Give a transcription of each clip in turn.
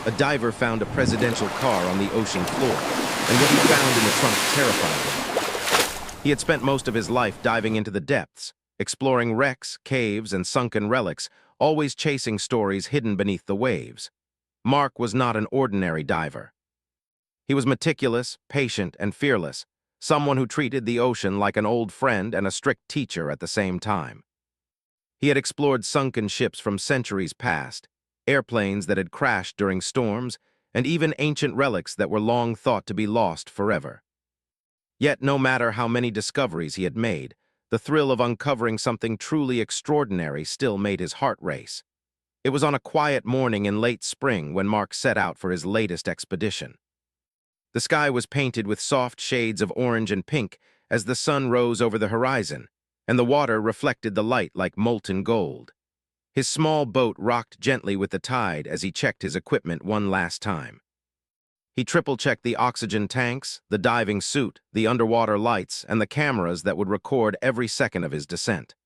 A diver found a presidential car on the ocean floor, and what he found in the trunk terrified him. He had spent most of his life diving into the depths, exploring wrecks, caves, and sunken relics, always chasing stories hidden beneath the waves. Mark was not an ordinary diver. He was meticulous, patient, and fearless, someone who treated the ocean like an old friend and a strict teacher at the same time. He had explored sunken ships from centuries past, airplanes that had crashed during storms, and even ancient relics that were long thought to be lost forever. Yet, no matter how many discoveries he had made, the thrill of uncovering something truly extraordinary still made his heart race. It was on a quiet morning in late spring when Mark set out for his latest expedition. The sky was painted with soft shades of orange and pink as the sun rose over the horizon, and the water reflected the light like molten gold. His small boat rocked gently with the tide as he checked his equipment one last time. He triple-checked the oxygen tanks, the diving suit, the underwater lights, and the cameras that would record every second of his descent.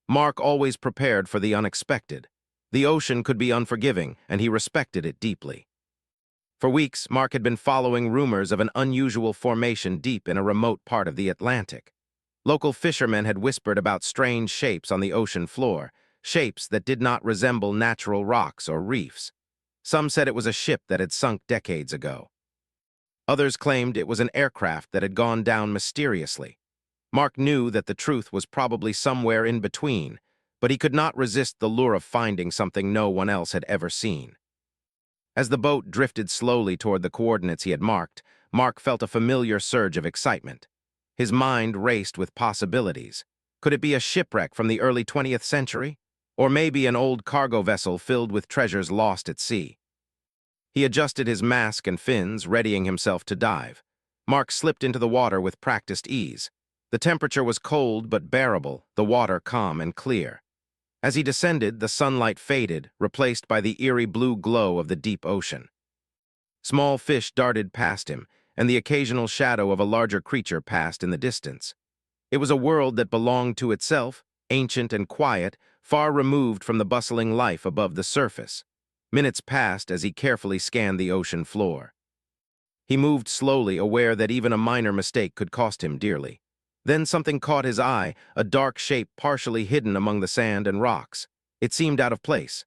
Mark always prepared for the unexpected. The ocean could be unforgiving, and he respected it deeply. For weeks, Mark had been following rumors of an unusual formation deep in a remote part of the Atlantic. Local fishermen had whispered about strange shapes on the ocean floor, shapes that did not resemble natural rocks or reefs. Some said it was a ship that had sunk decades ago. Others claimed it was an aircraft that had gone down mysteriously. Mark knew that the truth was probably somewhere in between, but he could not resist the lure of finding something no one else had ever seen. As the boat drifted slowly toward the coordinates he had marked, Mark felt a familiar surge of excitement. His mind raced with possibilities. Could it be a shipwreck from the early 20th century? Or maybe an old cargo vessel filled with treasures lost at sea? He adjusted his mask and fins, readying himself to dive. Mark slipped into the water with practiced ease. The temperature was cold but bearable, the water calm and clear. As he descended, the sunlight faded, replaced by the eerie blue glow of the deep ocean. Small fish darted past him, and the occasional shadow of a larger creature passed in the distance. It was a world that belonged to itself, ancient and quiet, far removed from the bustling life above the surface. Minutes passed as he carefully scanned the ocean floor. He moved slowly, aware that even a minor mistake could cost him dearly. Then something caught his eye, a dark shape partially hidden among the sand and rocks. It seemed out of place.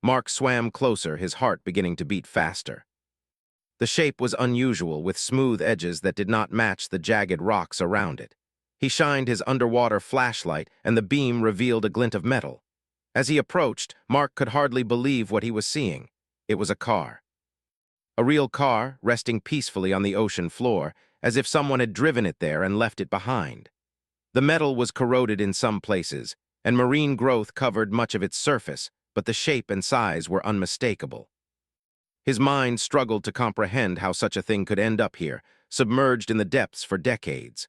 Mark swam closer, his heart beginning to beat faster. The shape was unusual, with smooth edges that did not match the jagged rocks around it. He shined his underwater flashlight, and the beam revealed a glint of metal. As he approached, Mark could hardly believe what he was seeing. It was a car. A real car, resting peacefully on the ocean floor, as if someone had driven it there and left it behind. The metal was corroded in some places, and marine growth covered much of its surface, but the shape and size were unmistakable. His mind struggled to comprehend how such a thing could end up here, submerged in the depths for decades.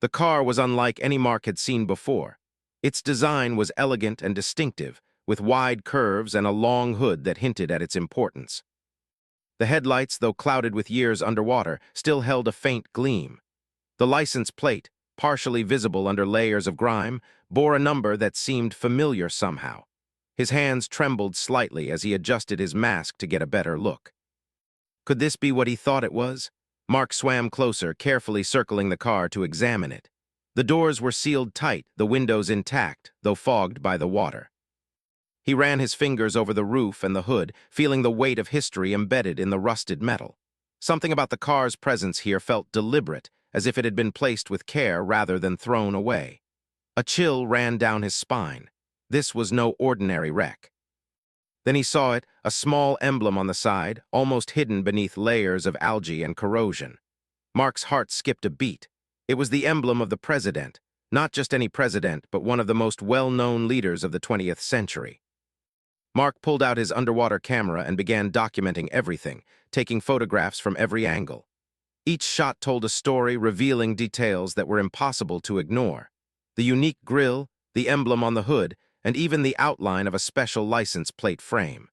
The car was unlike any Mark had seen before. Its design was elegant and distinctive, with wide curves and a long hood that hinted at its importance. The headlights, though clouded with years underwater, still held a faint gleam. The license plate, partially visible under layers of grime, bore a number that seemed familiar somehow. His hands trembled slightly as he adjusted his mask to get a better look. Could this be what he thought it was? Mark swam closer, carefully circling the car to examine it. The doors were sealed tight, the windows intact, though fogged by the water. He ran his fingers over the roof and the hood, feeling the weight of history embedded in the rusted metal. Something about the car's presence here felt deliberate, as if it had been placed with care rather than thrown away. A chill ran down his spine. This was no ordinary wreck. Then he saw it, a small emblem on the side, almost hidden beneath layers of algae and corrosion. Mark's heart skipped a beat. It was the emblem of the president, not just any president, but one of the most well-known leaders of the 20th century. Mark pulled out his underwater camera and began documenting everything, taking photographs from every angle. Each shot told a story, revealing details that were impossible to ignore. The unique grille, the emblem on the hood, and even the outline of a special license plate frame.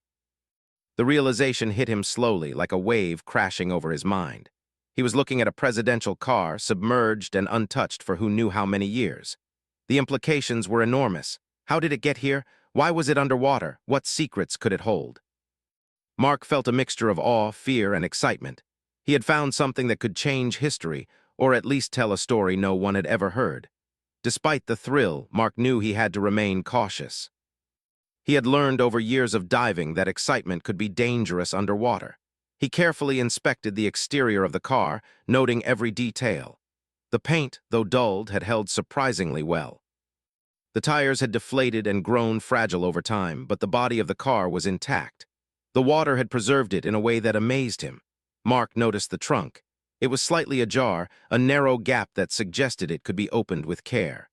The realization hit him slowly, like a wave crashing over his mind. He was looking at a presidential car, submerged and untouched for who knew how many years. The implications were enormous. How did it get here? Why was it underwater? What secrets could it hold? Mark felt a mixture of awe, fear, and excitement. He had found something that could change history, or at least tell a story no one had ever heard. Despite the thrill, Mark knew he had to remain cautious. He had learned over years of diving that excitement could be dangerous underwater. He carefully inspected the exterior of the car, noting every detail. The paint, though dulled, had held surprisingly well. The tires had deflated and grown fragile over time, but the body of the car was intact. The water had preserved it in a way that amazed him. Mark noticed the trunk. It was slightly ajar, a narrow gap that suggested it could be opened with care.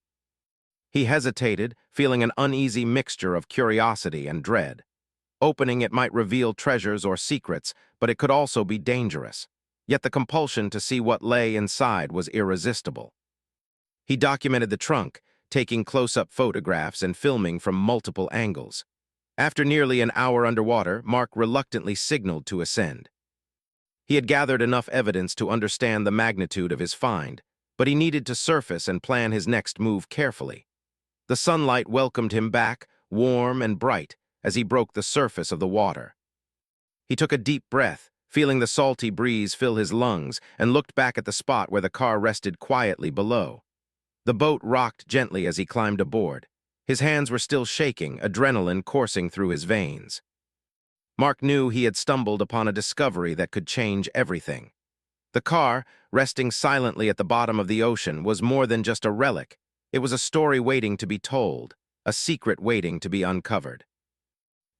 He hesitated, feeling an uneasy mixture of curiosity and dread. Opening it might reveal treasures or secrets, but it could also be dangerous. Yet the compulsion to see what lay inside was irresistible. He documented the trunk, taking close-up photographs and filming from multiple angles. After nearly an hour underwater, Mark reluctantly signaled to ascend. He had gathered enough evidence to understand the magnitude of his find, but he needed to surface and plan his next move carefully. The sunlight welcomed him back, warm and bright, as he broke the surface of the water. He took a deep breath, feeling the salty breeze fill his lungs, and looked back at the spot where the car rested quietly below. The boat rocked gently as he climbed aboard. His hands were still shaking, adrenaline coursing through his veins. Mark knew he had stumbled upon a discovery that could change everything. The car, resting silently at the bottom of the ocean, was more than just a relic. It was a story waiting to be told, a secret waiting to be uncovered.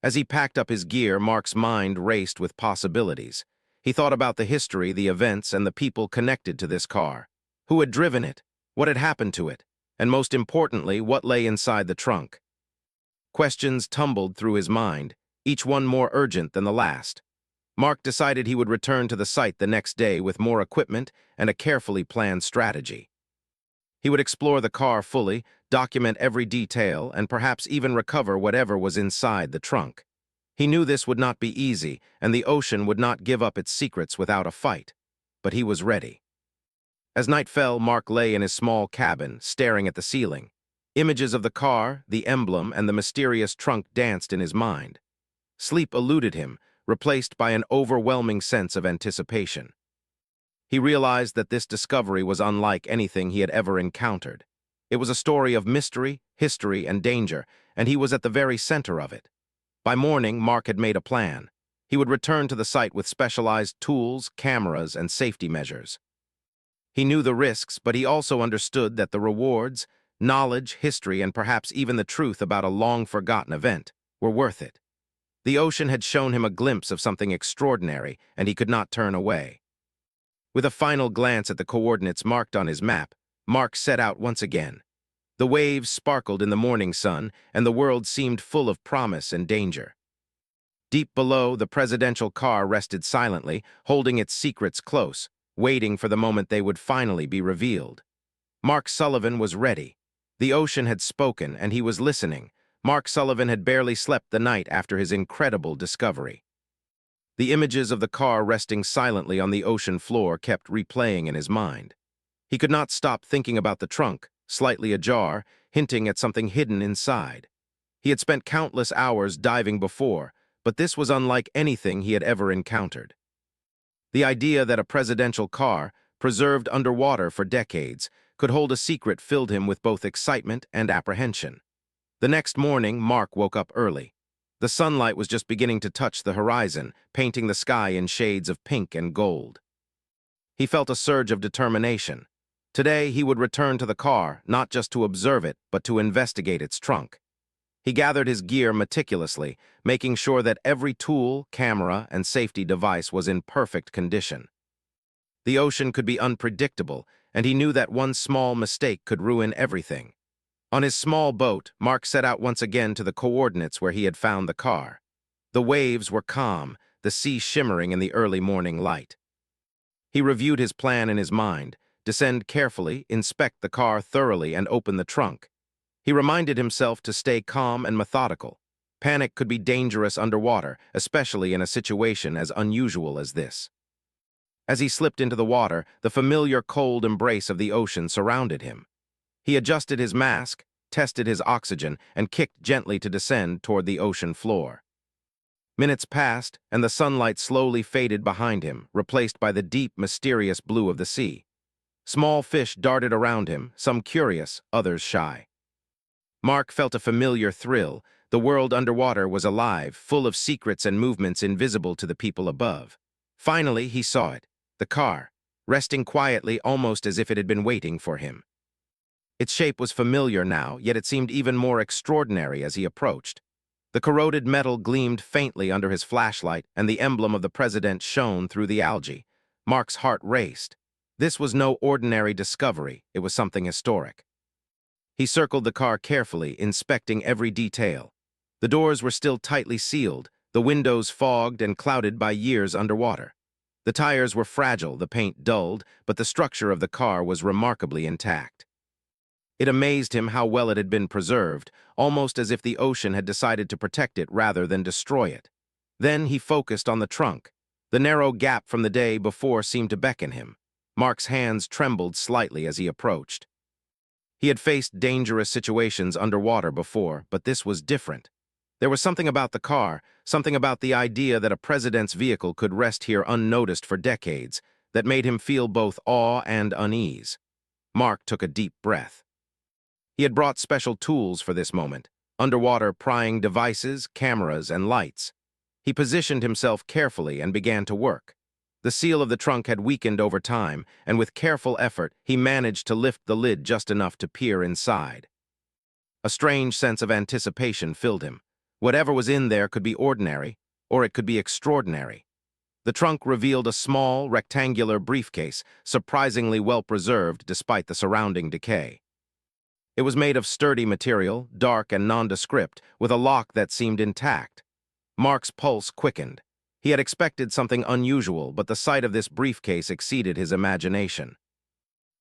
As he packed up his gear, Mark's mind raced with possibilities. He thought about the history, the events, and the people connected to this car. Who had driven it? What had happened to it? And most importantly, what lay inside the trunk? Questions tumbled through his mind, each one more urgent than the last. Mark decided he would return to the site the next day with more equipment and a carefully planned strategy. He would explore the car fully, document every detail, and perhaps even recover whatever was inside the trunk. He knew this would not be easy, and the ocean would not give up its secrets without a fight. But he was ready. As night fell, Mark lay in his small cabin, staring at the ceiling. Images of the car, the emblem, and the mysterious trunk danced in his mind. Sleep eluded him, replaced by an overwhelming sense of anticipation. He realized that this discovery was unlike anything he had ever encountered. It was a story of mystery, history, and danger, and he was at the very center of it. By morning, Mark had made a plan. He would return to the site with specialized tools, cameras, and safety measures. He knew the risks, but he also understood that the rewards, knowledge, history, and perhaps even the truth about a long-forgotten event were worth it. The ocean had shown him a glimpse of something extraordinary, and he could not turn away. With a final glance at the coordinates marked on his map, Mark set out once again. The waves sparkled in the morning sun, and the world seemed full of promise and danger. Deep below, the presidential car rested silently, holding its secrets close, waiting for the moment they would finally be revealed. Mark Sullivan was ready. The ocean had spoken, and he was listening. Mark Sullivan had barely slept the night after his incredible discovery. The images of the car resting silently on the ocean floor kept replaying in his mind. He could not stop thinking about the trunk, slightly ajar, hinting at something hidden inside. He had spent countless hours diving before, but this was unlike anything he had ever encountered. The idea that a presidential car, preserved underwater for decades, could hold a secret filled him with both excitement and apprehension. The next morning, Mark woke up early. The sunlight was just beginning to touch the horizon, painting the sky in shades of pink and gold. He felt a surge of determination. Today, he would return to the car, not just to observe it, but to investigate its trunk. He gathered his gear meticulously, making sure that every tool, camera, and safety device was in perfect condition. The ocean could be unpredictable, and he knew that one small mistake could ruin everything. On his small boat, Mark set out once again to the coordinates where he had found the car. The waves were calm, the sea shimmering in the early morning light. He reviewed his plan in his mind, descend carefully, inspect the car thoroughly, and open the trunk. He reminded himself to stay calm and methodical. Panic could be dangerous underwater, especially in a situation as unusual as this. As he slipped into the water, the familiar cold embrace of the ocean surrounded him. He adjusted his mask, tested his oxygen, and kicked gently to descend toward the ocean floor. Minutes passed, and the sunlight slowly faded behind him, replaced by the deep, mysterious blue of the sea. Small fish darted around him, some curious, others shy. Mark felt a familiar thrill. The world underwater was alive, full of secrets and movements invisible to the people above. Finally, he saw it, the car, resting quietly almost as if it had been waiting for him. Its shape was familiar now, yet it seemed even more extraordinary as he approached. The corroded metal gleamed faintly under his flashlight, and the emblem of the president shone through the algae. Mark's heart raced. This was no ordinary discovery, it was something historic. He circled the car carefully, inspecting every detail. The doors were still tightly sealed, the windows fogged and clouded by years underwater. The tires were fragile, the paint dulled, but the structure of the car was remarkably intact. It amazed him how well it had been preserved, almost as if the ocean had decided to protect it rather than destroy it. Then he focused on the trunk. The narrow gap from the day before seemed to beckon him. Mark's hands trembled slightly as he approached. He had faced dangerous situations underwater before, but this was different. There was something about the car, something about the idea that a president's vehicle could rest here unnoticed for decades, that made him feel both awe and unease. Mark took a deep breath. He had brought special tools for this moment, underwater prying devices, cameras, and lights. He positioned himself carefully and began to work. The seal of the trunk had weakened over time, and with careful effort, he managed to lift the lid just enough to peer inside. A strange sense of anticipation filled him. Whatever was in there could be ordinary, or it could be extraordinary. The trunk revealed a small, rectangular briefcase, surprisingly well-preserved despite the surrounding decay. It was made of sturdy material, dark and nondescript, with a lock that seemed intact. Mark's pulse quickened. He had expected something unusual, but the sight of this briefcase exceeded his imagination.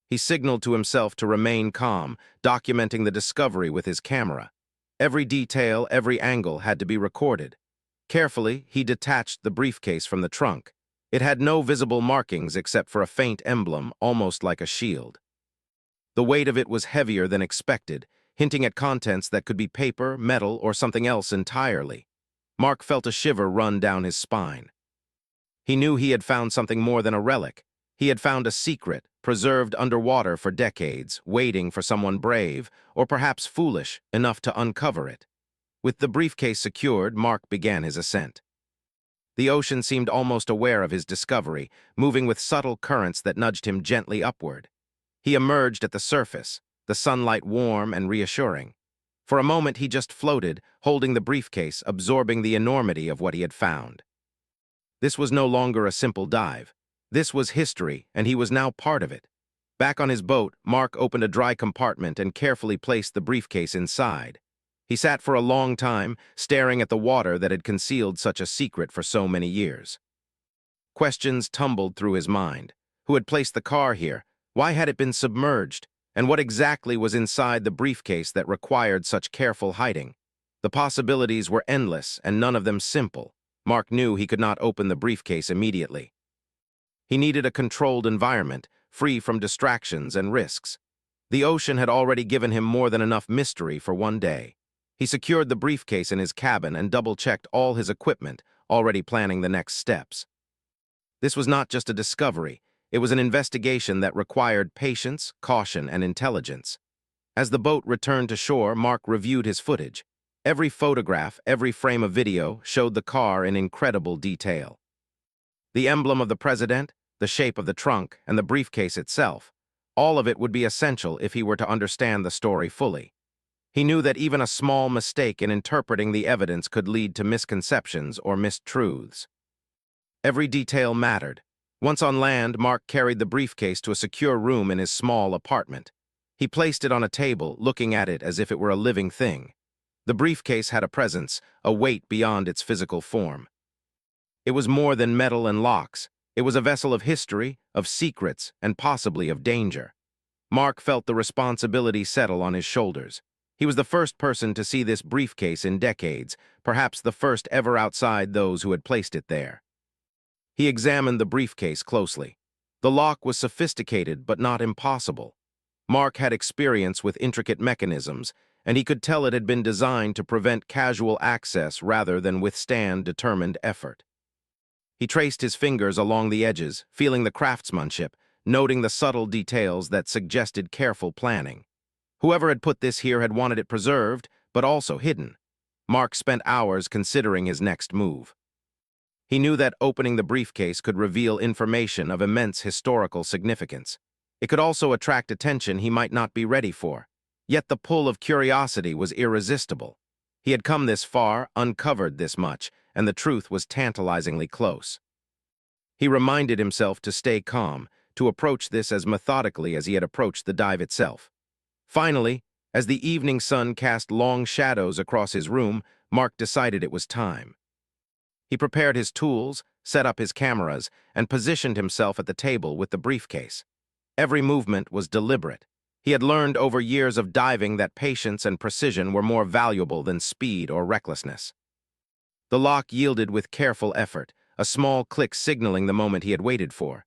He signaled to himself to remain calm, documenting the discovery with his camera. Every detail, every angle had to be recorded. Carefully, he detached the briefcase from the trunk. It had no visible markings except for a faint emblem, almost like a shield. The weight of it was heavier than expected, hinting at contents that could be paper, metal, or something else entirely. Mark felt a shiver run down his spine. He knew he had found something more than a relic. He had found a secret, preserved underwater for decades, waiting for someone brave, or perhaps foolish, enough to uncover it. With the briefcase secured, Mark began his ascent. The ocean seemed almost aware of his discovery, moving with subtle currents that nudged him gently upward. He emerged at the surface, the sunlight warm and reassuring. For a moment he just floated, holding the briefcase, absorbing the enormity of what he had found. This was no longer a simple dive. This was history, and he was now part of it. Back on his boat, Mark opened a dry compartment and carefully placed the briefcase inside. He sat for a long time, staring at the water that had concealed such a secret for so many years. Questions tumbled through his mind. Who had placed the car here? Why had it been submerged? And what exactly was inside the briefcase that required such careful hiding? The possibilities were endless, and none of them simple. Mark knew he could not open the briefcase immediately. He needed a controlled environment, free from distractions and risks. The ocean had already given him more than enough mystery for one day. He secured the briefcase in his cabin and double-checked all his equipment, already planning the next steps. This was not just a discovery. It was an investigation that required patience, caution, and intelligence. As the boat returned to shore, Mark reviewed his footage. Every photograph, every frame of video showed the car in incredible detail. The emblem of the president, the shape of the trunk, and the briefcase itself, all of it would be essential if he were to understand the story fully. He knew that even a small mistake in interpreting the evidence could lead to misconceptions or mistruths. Every detail mattered. Once on land, Mark carried the briefcase to a secure room in his small apartment. He placed it on a table, looking at it as if it were a living thing. The briefcase had a presence, a weight beyond its physical form. It was more than metal and locks. It was a vessel of history, of secrets, and possibly of danger. Mark felt the responsibility settle on his shoulders. He was the first person to see this briefcase in decades, perhaps the first ever outside those who had placed it there. He examined the briefcase closely. The lock was sophisticated but not impossible. Mark had experience with intricate mechanisms, and he could tell it had been designed to prevent casual access rather than withstand determined effort. He traced his fingers along the edges, feeling the craftsmanship, noting the subtle details that suggested careful planning. Whoever had put this here had wanted it preserved, but also hidden. Mark spent hours considering his next move. He knew that opening the briefcase could reveal information of immense historical significance. It could also attract attention he might not be ready for. Yet the pull of curiosity was irresistible. He had come this far, uncovered this much, and the truth was tantalizingly close. He reminded himself to stay calm, to approach this as methodically as he had approached the dive itself. Finally, as the evening sun cast long shadows across his room, Mark decided it was time. He prepared his tools, set up his cameras, and positioned himself at the table with the briefcase. Every movement was deliberate. He had learned over years of diving that patience and precision were more valuable than speed or recklessness. The lock yielded with careful effort, a small click signaling the moment he had waited for.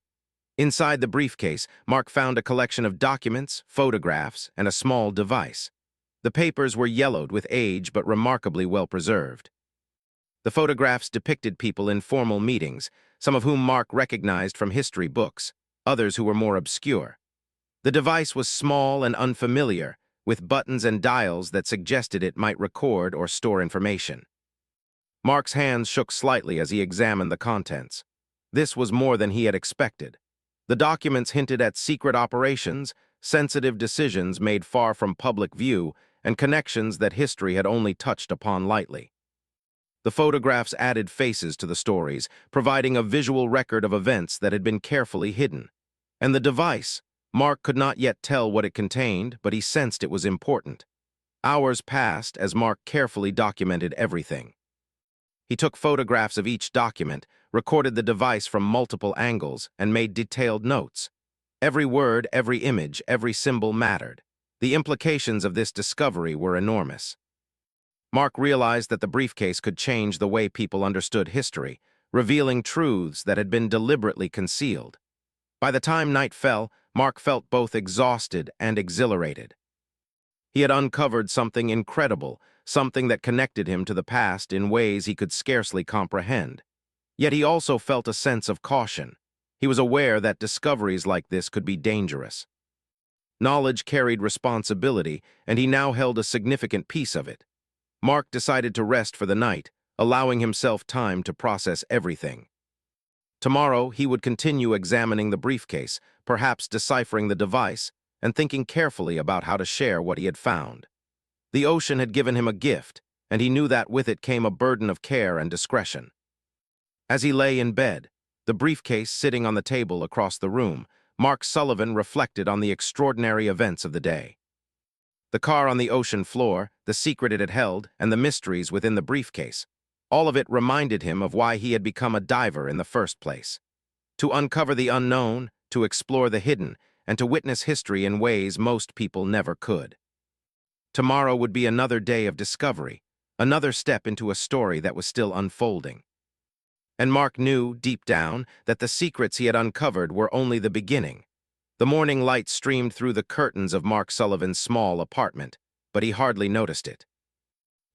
Inside the briefcase, Mark found a collection of documents, photographs, and a small device. The papers were yellowed with age but remarkably well preserved. The photographs depicted people in formal meetings, some of whom Mark recognized from history books, others who were more obscure. The device was small and unfamiliar, with buttons and dials that suggested it might record or store information. Mark's hands shook slightly as he examined the contents. This was more than he had expected. The documents hinted at secret operations, sensitive decisions made far from public view, and connections that history had only touched upon lightly. The photographs added faces to the stories, providing a visual record of events that had been carefully hidden. And the device, Mark could not yet tell what it contained, but he sensed it was important. Hours passed as Mark carefully documented everything. He took photographs of each document, recorded the device from multiple angles, and made detailed notes. Every word, every image, every symbol mattered. The implications of this discovery were enormous. Mark realized that the briefcase could change the way people understood history, revealing truths that had been deliberately concealed. By the time night fell, Mark felt both exhausted and exhilarated. He had uncovered something incredible, something that connected him to the past in ways he could scarcely comprehend. Yet he also felt a sense of caution. He was aware that discoveries like this could be dangerous. Knowledge carried responsibility, and he now held a significant piece of it. Mark decided to rest for the night, allowing himself time to process everything. Tomorrow, he would continue examining the briefcase, perhaps deciphering the device, and thinking carefully about how to share what he had found. The ocean had given him a gift, and he knew that with it came a burden of care and discretion. As he lay in bed, the briefcase sitting on the table across the room, Mark Sullivan reflected on the extraordinary events of the day. The car on the ocean floor, the secret it had held, and the mysteries within the briefcase, all of it reminded him of why he had become a diver in the first place. To uncover the unknown, to explore the hidden, and to witness history in ways most people never could. Tomorrow would be another day of discovery, another step into a story that was still unfolding. And Mark knew, deep down, that the secrets he had uncovered were only the beginning. The morning light streamed through the curtains of Mark Sullivan's small apartment, but he hardly noticed it.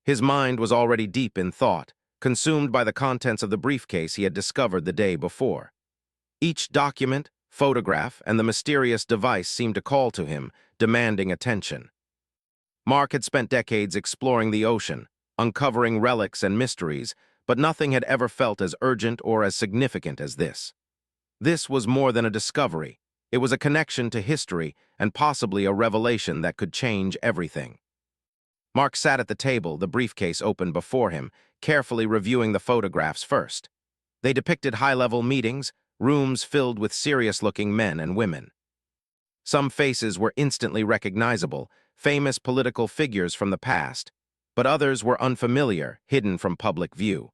His mind was already deep in thought, consumed by the contents of the briefcase he had discovered the day before. Each document, photograph, and the mysterious device seemed to call to him, demanding attention. Mark had spent decades exploring the ocean, uncovering relics and mysteries, but nothing had ever felt as urgent or as significant as this. This was more than a discovery. It was a connection to history and possibly a revelation that could change everything. Mark sat at the table, the briefcase open before him, carefully reviewing the photographs first. They depicted high-level meetings, rooms filled with serious-looking men and women. Some faces were instantly recognizable, famous political figures from the past, but others were unfamiliar, hidden from public view.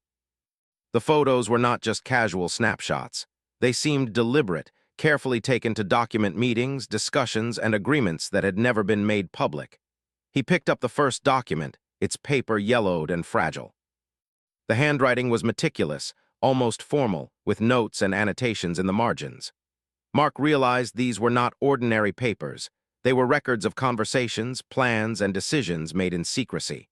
The photos were not just casual snapshots. They seemed deliberate, carefully taken to document meetings, discussions, and agreements that had never been made public. He picked up the first document, its paper yellowed and fragile. The handwriting was meticulous, almost formal, with notes and annotations in the margins. Mark realized these were not ordinary papers. They were records of conversations, plans, and decisions made in secrecy.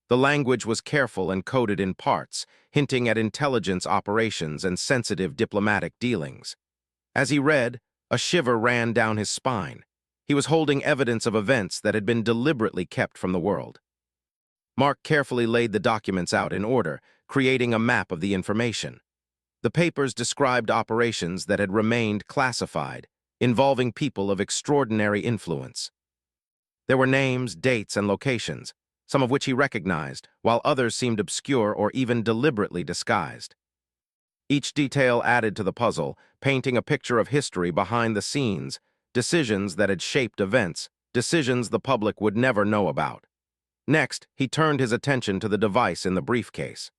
The language was careful and coded in parts, hinting at intelligence operations and sensitive diplomatic dealings. As he read, a shiver ran down his spine. He was holding evidence of events that had been deliberately kept from the world. Mark carefully laid the documents out in order, creating a map of the information. The papers described operations that had remained classified, involving people of extraordinary influence. There were names, dates, and locations, some of which he recognized, while others seemed obscure or even deliberately disguised. Each detail added to the puzzle, painting a picture of history behind the scenes, decisions that had shaped events, decisions the public would never know about. Next, he turned his attention to the device in the briefcase.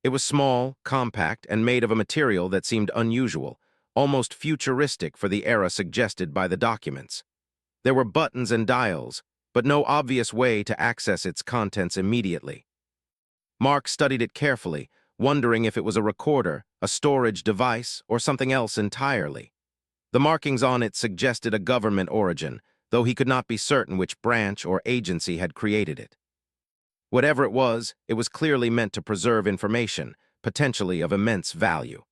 It was small, compact, and made of a material that seemed unusual, almost futuristic for the era suggested by the documents. There were buttons and dials, but no obvious way to access its contents immediately. Mark studied it carefully, wondering if it was a recorder, a storage device, or something else entirely. The markings on it suggested a government origin, though he could not be certain which branch or agency had created it. Whatever it was clearly meant to preserve information, potentially of immense value.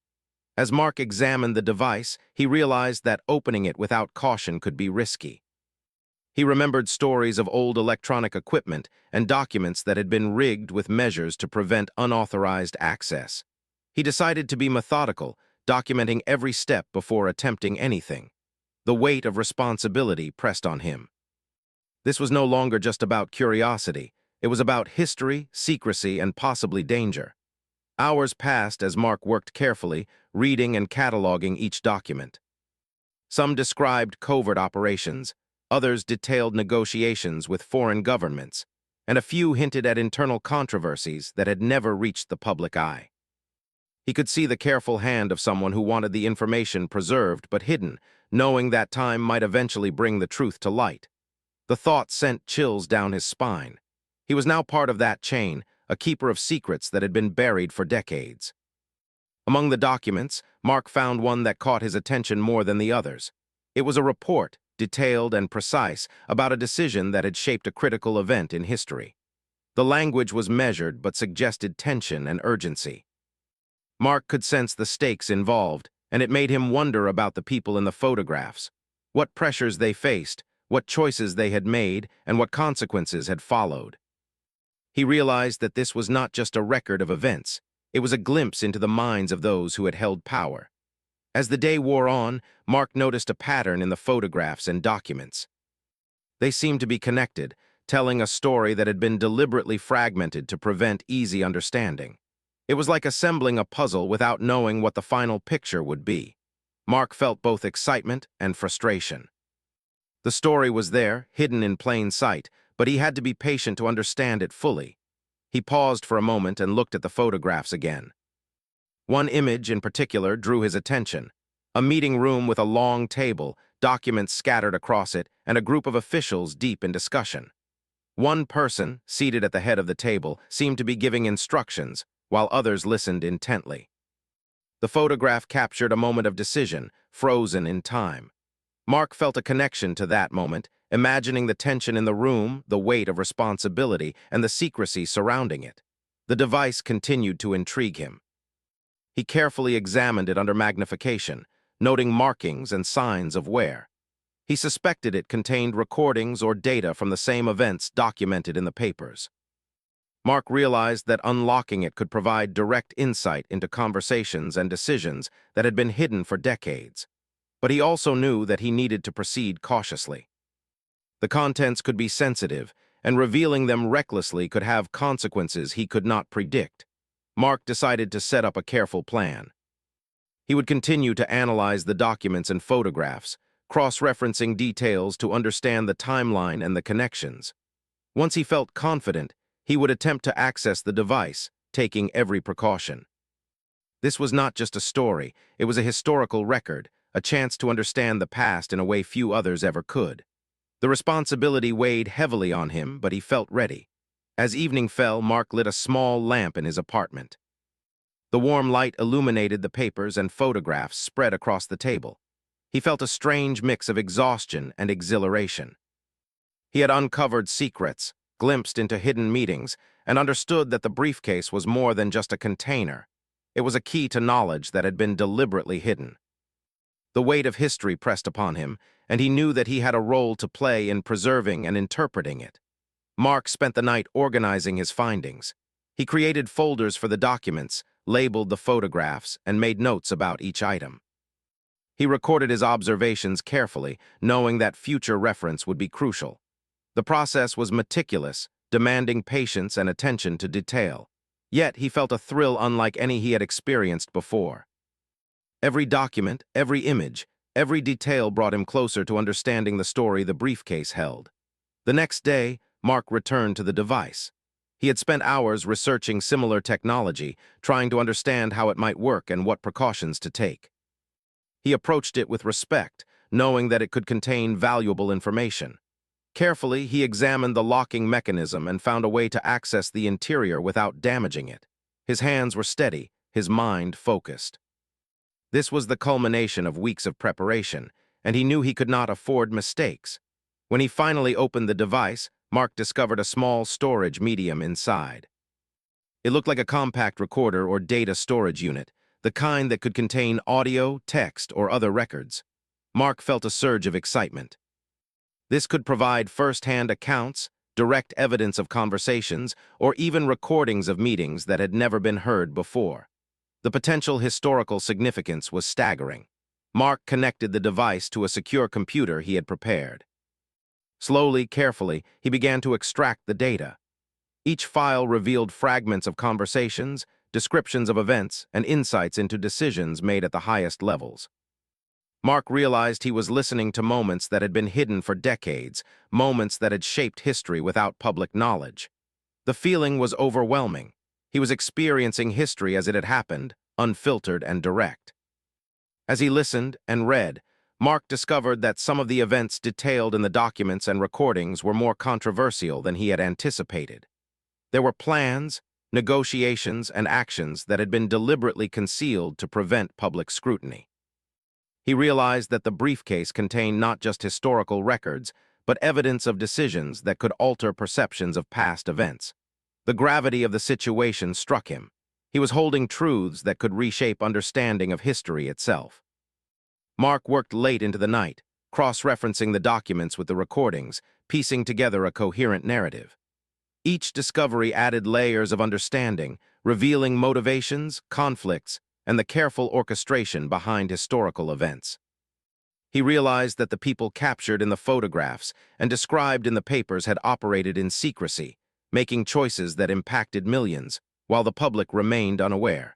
As Mark examined the device, he realized that opening it without caution could be risky. He remembered stories of old electronic equipment and documents that had been rigged with measures to prevent unauthorized access. He decided to be methodical, documenting every step before attempting anything. The weight of responsibility pressed on him. This was no longer just about curiosity. It was about history, secrecy, and possibly danger. Hours passed as Mark worked carefully, reading and cataloging each document. Some described covert operations, others detailed negotiations with foreign governments, and a few hinted at internal controversies that had never reached the public eye. He could see the careful hand of someone who wanted the information preserved but hidden, knowing that time might eventually bring the truth to light. The thought sent chills down his spine. He was now part of that chain, a keeper of secrets that had been buried for decades. Among the documents, Mark found one that caught his attention more than the others. It was a report, detailed and precise, about a decision that had shaped a critical event in history. The language was measured but suggested tension and urgency. Mark could sense the stakes involved, and it made him wonder about the people in the photographs, what pressures they faced, what choices they had made, and what consequences had followed. He realized that this was not just a record of events, it was a glimpse into the minds of those who had held power. As the day wore on, Mark noticed a pattern in the photographs and documents. They seemed to be connected, telling a story that had been deliberately fragmented to prevent easy understanding. It was like assembling a puzzle without knowing what the final picture would be. Mark felt both excitement and frustration. The story was there, hidden in plain sight, but he had to be patient to understand it fully. He paused for a moment and looked at the photographs again. One image in particular drew his attention. A meeting room with a long table, documents scattered across it, and a group of officials deep in discussion. One person, seated at the head of the table, seemed to be giving instructions, while others listened intently. The photograph captured a moment of decision, frozen in time. Mark felt a connection to that moment, imagining the tension in the room, the weight of responsibility, and the secrecy surrounding it. The device continued to intrigue him. He carefully examined it under magnification, noting markings and signs of wear. He suspected it contained recordings or data from the same events documented in the papers. Mark realized that unlocking it could provide direct insight into conversations and decisions that had been hidden for decades. But he also knew that he needed to proceed cautiously. The contents could be sensitive, and revealing them recklessly could have consequences he could not predict. Mark decided to set up a careful plan. He would continue to analyze the documents and photographs, cross-referencing details to understand the timeline and the connections. Once he felt confident, he would attempt to access the device, taking every precaution. This was not just a story, it was a historical record, a chance to understand the past in a way few others ever could. The responsibility weighed heavily on him, but he felt ready. As evening fell, Mark lit a small lamp in his apartment. The warm light illuminated the papers and photographs spread across the table. He felt a strange mix of exhaustion and exhilaration. He had uncovered secrets, glimpsed into hidden meetings, and understood that the briefcase was more than just a container. It was a key to knowledge that had been deliberately hidden. The weight of history pressed upon him, and he knew that he had a role to play in preserving and interpreting it. Mark spent the night organizing his findings. He created folders for the documents, labeled the photographs, and made notes about each item. He recorded his observations carefully, knowing that future reference would be crucial. The process was meticulous, demanding patience and attention to detail. Yet he felt a thrill unlike any he had experienced before. Every document, every image, every detail brought him closer to understanding the story the briefcase held. The next day, Mark returned to the device. He had spent hours researching similar technology, trying to understand how it might work and what precautions to take. He approached it with respect, knowing that it could contain valuable information. Carefully, he examined the locking mechanism and found a way to access the interior without damaging it. His hands were steady, his mind focused. This was the culmination of weeks of preparation, and he knew he could not afford mistakes. When he finally opened the device, Mark discovered a small storage medium inside. It looked like a compact recorder or data storage unit, the kind that could contain audio, text, or other records. Mark felt a surge of excitement. This could provide first-hand accounts, direct evidence of conversations, or even recordings of meetings that had never been heard before. The potential historical significance was staggering. Mark connected the device to a secure computer he had prepared. Slowly, carefully, he began to extract the data. Each file revealed fragments of conversations, descriptions of events, and insights into decisions made at the highest levels. Mark realized he was listening to moments that had been hidden for decades, moments that had shaped history without public knowledge. The feeling was overwhelming. He was experiencing history as it had happened, unfiltered and direct. As he listened and read, Mark discovered that some of the events detailed in the documents and recordings were more controversial than he had anticipated. There were plans, negotiations, and actions that had been deliberately concealed to prevent public scrutiny. He realized that the briefcase contained not just historical records, but evidence of decisions that could alter perceptions of past events. The gravity of the situation struck him. He was holding truths that could reshape understanding of history itself. Mark worked late into the night, cross-referencing the documents with the recordings, piecing together a coherent narrative. Each discovery added layers of understanding, revealing motivations, conflicts, and the careful orchestration behind historical events. He realized that the people captured in the photographs and described in the papers had operated in secrecy, making choices that impacted millions, while the public remained unaware.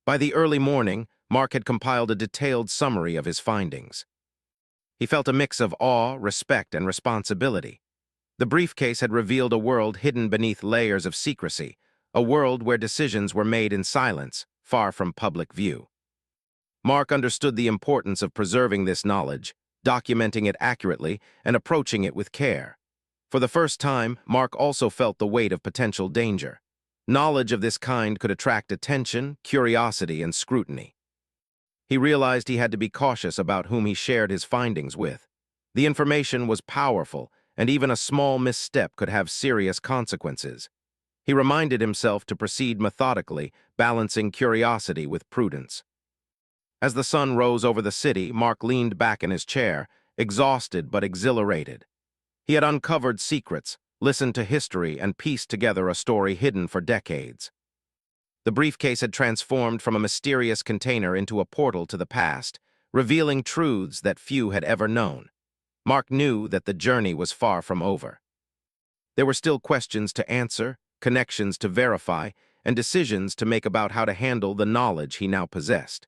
By the early morning, Mark had compiled a detailed summary of his findings. He felt a mix of awe, respect, and responsibility. The briefcase had revealed a world hidden beneath layers of secrecy, a world where decisions were made in silence, far from public view. Mark understood the importance of preserving this knowledge, documenting it accurately, and approaching it with care. For the first time, Mark also felt the weight of potential danger. Knowledge of this kind could attract attention, curiosity, and scrutiny. He realized he had to be cautious about whom he shared his findings with. The information was powerful, and even a small misstep could have serious consequences. He reminded himself to proceed methodically, balancing curiosity with prudence. As the sun rose over the city, Mark leaned back in his chair, exhausted but exhilarated. He had uncovered secrets, listened to history, and pieced together a story hidden for decades. The briefcase had transformed from a mysterious container into a portal to the past, revealing truths that few had ever known. Mark knew that the journey was far from over. There were still questions to answer, connections to verify, and decisions to make about how to handle the knowledge he now possessed.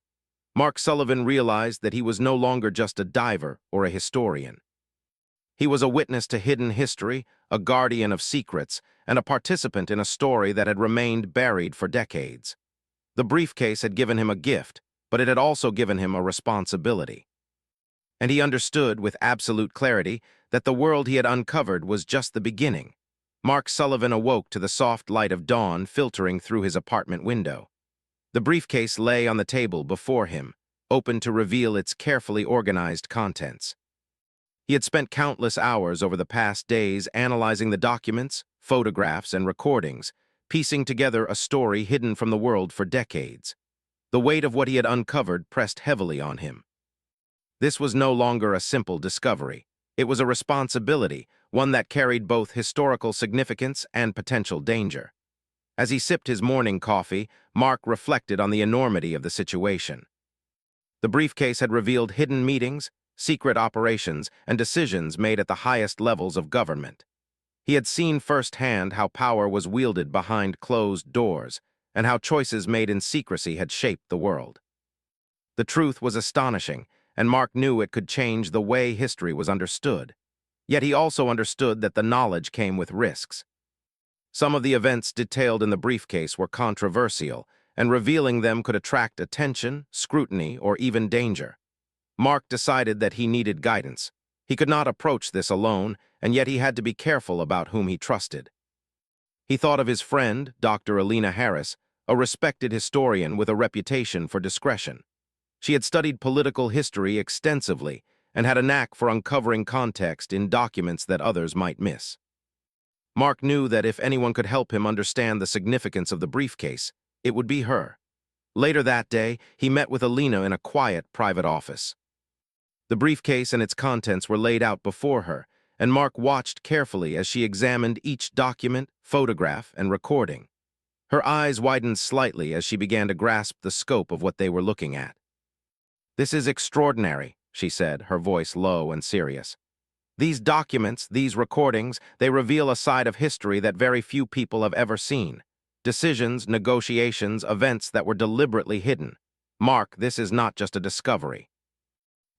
Mark Sullivan realized that he was no longer just a diver or a historian. He was a witness to hidden history, a guardian of secrets, and a participant in a story that had remained buried for decades. The briefcase had given him a gift, but it had also given him a responsibility. And he understood with absolute clarity that the world he had uncovered was just the beginning. Mark Sullivan awoke to the soft light of dawn filtering through his apartment window. The briefcase lay on the table before him, open to reveal its carefully organized contents. He had spent countless hours over the past days analyzing the documents, photographs, and recordings, piecing together a story hidden from the world for decades. The weight of what he had uncovered pressed heavily on him. This was no longer a simple discovery. It was a responsibility, one that carried both historical significance and potential danger. As he sipped his morning coffee, Mark reflected on the enormity of the situation. The briefcase had revealed hidden meetings, secret operations, and decisions made at the highest levels of government. He had seen firsthand how power was wielded behind closed doors, and how choices made in secrecy had shaped the world. The truth was astonishing, and Mark knew it could change the way history was understood. Yet he also understood that the knowledge came with risks. Some of the events detailed in the briefcase were controversial, and revealing them could attract attention, scrutiny, or even danger. Mark decided that he needed guidance. He could not approach this alone, and yet he had to be careful about whom he trusted. He thought of his friend, Dr. Alina Harris, a respected historian with a reputation for discretion. She had studied political history extensively and had a knack for uncovering context in documents that others might miss. Mark knew that if anyone could help him understand the significance of the briefcase, it would be her. Later that day, he met with Alina in a quiet, private office. The briefcase and its contents were laid out before her, and Mark watched carefully as she examined each document, photograph, and recording. Her eyes widened slightly as she began to grasp the scope of what they were looking at. "This is extraordinary," she said, her voice low and serious. "These documents, these recordings, they reveal a side of history that very few people have ever seen. Decisions, negotiations, events that were deliberately hidden. Mark, this is not just a discovery.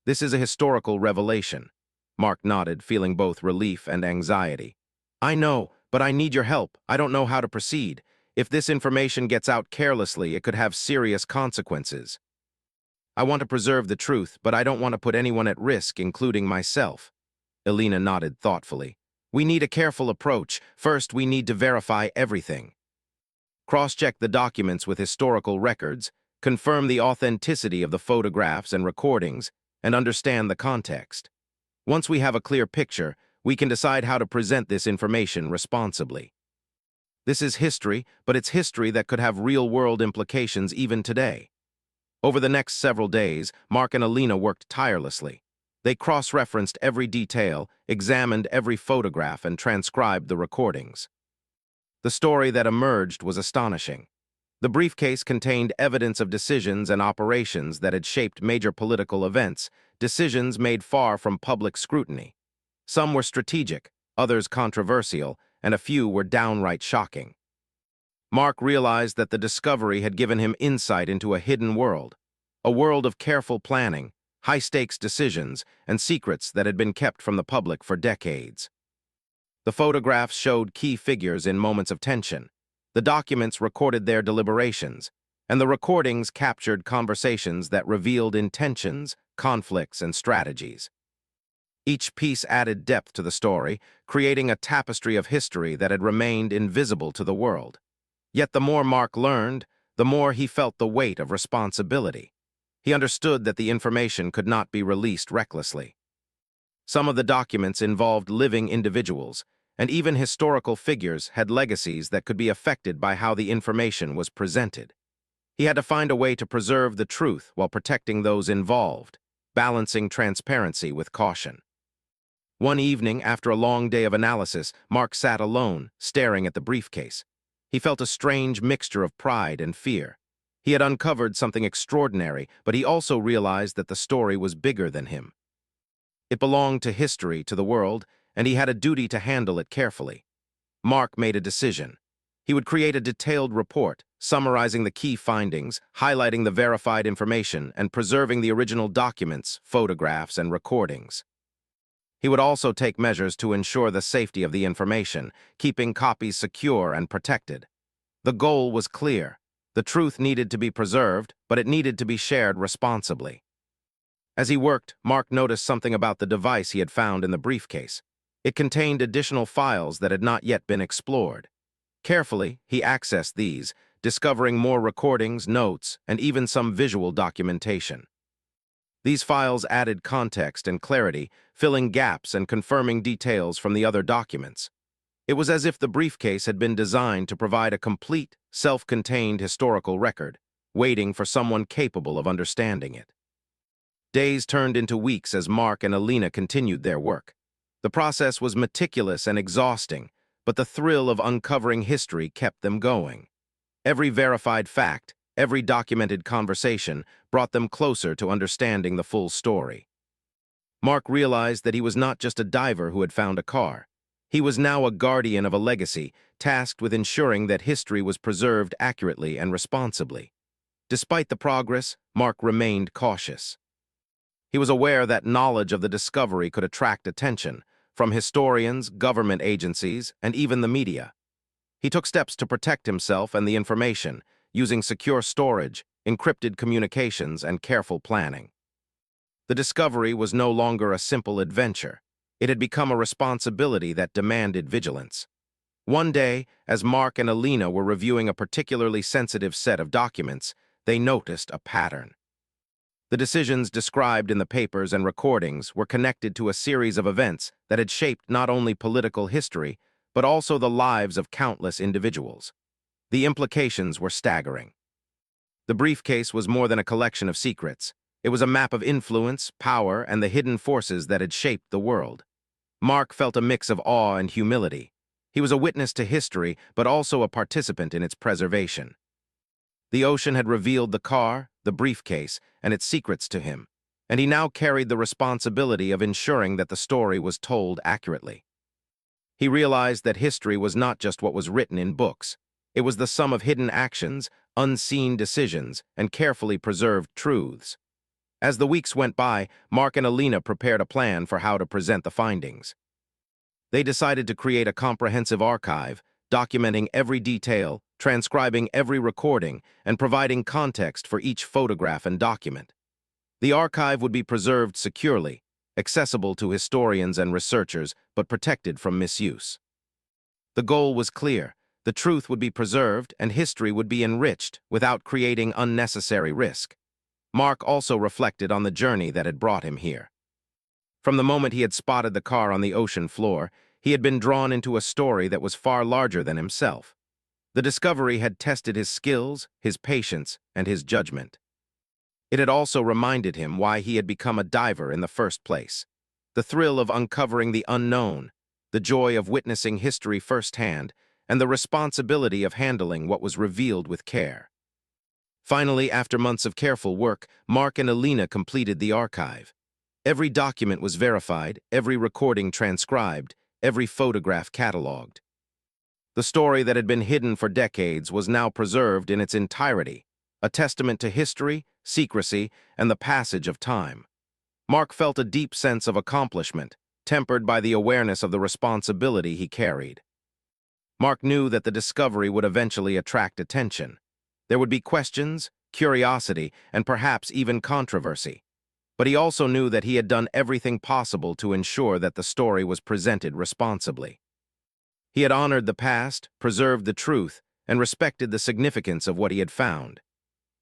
This is a historical revelation." Mark nodded, feeling both relief and anxiety. "I know, but I need your help. I don't know how to proceed. If this information gets out carelessly, it could have serious consequences. I want to preserve the truth, but I don't want to put anyone at risk, including myself." Alina nodded thoughtfully. "We need a careful approach. First, we need to verify everything. Cross-check the documents with historical records, confirm the authenticity of the photographs and recordings, and understand the context. Once we have a clear picture, we can decide how to present this information responsibly. This is history, but it's history that could have real-world implications even today." Over the next several days, Mark and Alina worked tirelessly. They cross-referenced every detail, examined every photograph, and transcribed the recordings. The story that emerged was astonishing. The briefcase contained evidence of decisions and operations that had shaped major political events, decisions made far from public scrutiny. Some were strategic, others controversial, and a few were downright shocking. Mark realized that the discovery had given him insight into a hidden world, a world of careful planning, high-stakes decisions, and secrets that had been kept from the public for decades. The photographs showed key figures in moments of tension. The documents recorded their deliberations, and the recordings captured conversations that revealed intentions, conflicts, and strategies. Each piece added depth to the story, creating a tapestry of history that had remained invisible to the world. Yet the more Mark learned, the more he felt the weight of responsibility. He understood that the information could not be released recklessly. Some of the documents involved living individuals, and even historical figures had legacies that could be affected by how the information was presented. He had to find a way to preserve the truth while protecting those involved, balancing transparency with caution. One evening, after a long day of analysis, Mark sat alone, staring at the briefcase. He felt a strange mixture of pride and fear. He had uncovered something extraordinary, but he also realized that the story was bigger than him. It belonged to history, to the world, and he had a duty to handle it carefully. Mark made a decision. He would create a detailed report, summarizing the key findings, highlighting the verified information, and preserving the original documents, photographs, and recordings. He would also take measures to ensure the safety of the information, keeping copies secure and protected. The goal was clear. The truth needed to be preserved, but it needed to be shared responsibly. As he worked, Mark noticed something about the device he had found in the briefcase. It contained additional files that had not yet been explored. Carefully, he accessed these, discovering more recordings, notes, and even some visual documentation. These files added context and clarity, filling gaps and confirming details from the other documents. It was as if the briefcase had been designed to provide a complete, self-contained historical record, waiting for someone capable of understanding it. Days turned into weeks as Mark and Alina continued their work. The process was meticulous and exhausting, but the thrill of uncovering history kept them going. Every verified fact, every documented conversation brought them closer to understanding the full story. Mark realized that he was not just a diver who had found a car. He was now a guardian of a legacy, tasked with ensuring that history was preserved accurately and responsibly. Despite the progress, Mark remained cautious. He was aware that knowledge of the discovery could attract attention from historians, government agencies, and even the media. He took steps to protect himself and the information, using secure storage, encrypted communications, and careful planning. The discovery was no longer a simple adventure. It had become a responsibility that demanded vigilance. One day, as Mark and Alina were reviewing a particularly sensitive set of documents, they noticed a pattern. The decisions described in the papers and recordings were connected to a series of events that had shaped not only political history, but also the lives of countless individuals. The implications were staggering. The briefcase was more than a collection of secrets. It was a map of influence, power, and the hidden forces that had shaped the world. Mark felt a mix of awe and humility. He was a witness to history, but also a participant in its preservation. The ocean had revealed the car, the briefcase, and its secrets to him, and he now carried the responsibility of ensuring that the story was told accurately. He realized that history was not just what was written in books. It was the sum of hidden actions, unseen decisions, and carefully preserved truths. As the weeks went by, Mark and Alina prepared a plan for how to present the findings. They decided to create a comprehensive archive, documenting every detail, transcribing every recording, and providing context for each photograph and document. The archive would be preserved securely, accessible to historians and researchers, but protected from misuse. The goal was clear. The truth would be preserved and history would be enriched without creating unnecessary risk. Mark also reflected on the journey that had brought him here. From the moment he had spotted the car on the ocean floor, he had been drawn into a story that was far larger than himself. The discovery had tested his skills, his patience, and his judgment. It had also reminded him why he had become a diver in the first place. The thrill of uncovering the unknown, the joy of witnessing history firsthand, and the responsibility of handling what was revealed with care. Finally, after months of careful work, Mark and Alina completed the archive. Every document was verified, every recording transcribed, every photograph catalogued. The story that had been hidden for decades was now preserved in its entirety, a testament to history, secrecy, and the passage of time. Mark felt a deep sense of accomplishment, tempered by the awareness of the responsibility he carried. Mark knew that the discovery would eventually attract attention. There would be questions, curiosity, and perhaps even controversy. But he also knew that he had done everything possible to ensure that the story was presented responsibly. He had honored the past, preserved the truth, and respected the significance of what he had found.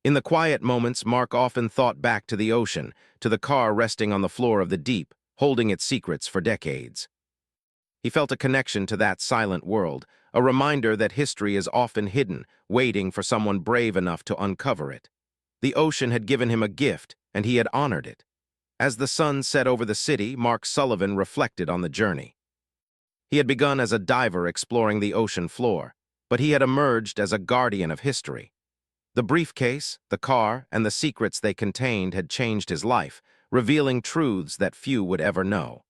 In the quiet moments, Mark often thought back to the ocean, to the car resting on the floor of the deep, holding its secrets for decades. He felt a connection to that silent world, a reminder that history is often hidden, waiting for someone brave enough to uncover it. The ocean had given him a gift, and he had honored it. As the sun set over the city, Mark Sullivan reflected on the journey. He had begun as a diver exploring the ocean floor, but he had emerged as a guardian of history. The briefcase, the car, and the secrets they contained had changed his life, revealing truths that few would ever know.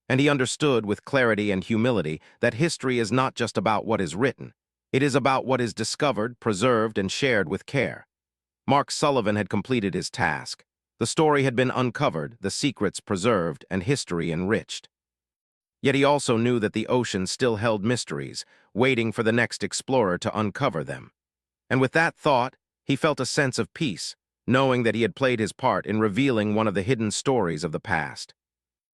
And he understood with clarity and humility that history is not just about what is written. It is about what is discovered, preserved, and shared with care. Mark Sullivan had completed his task. The story had been uncovered, the secrets preserved, and history enriched. Yet he also knew that the ocean still held mysteries, waiting for the next explorer to uncover them. And with that thought, he felt a sense of peace, knowing that he had played his part in revealing one of the hidden stories of the past.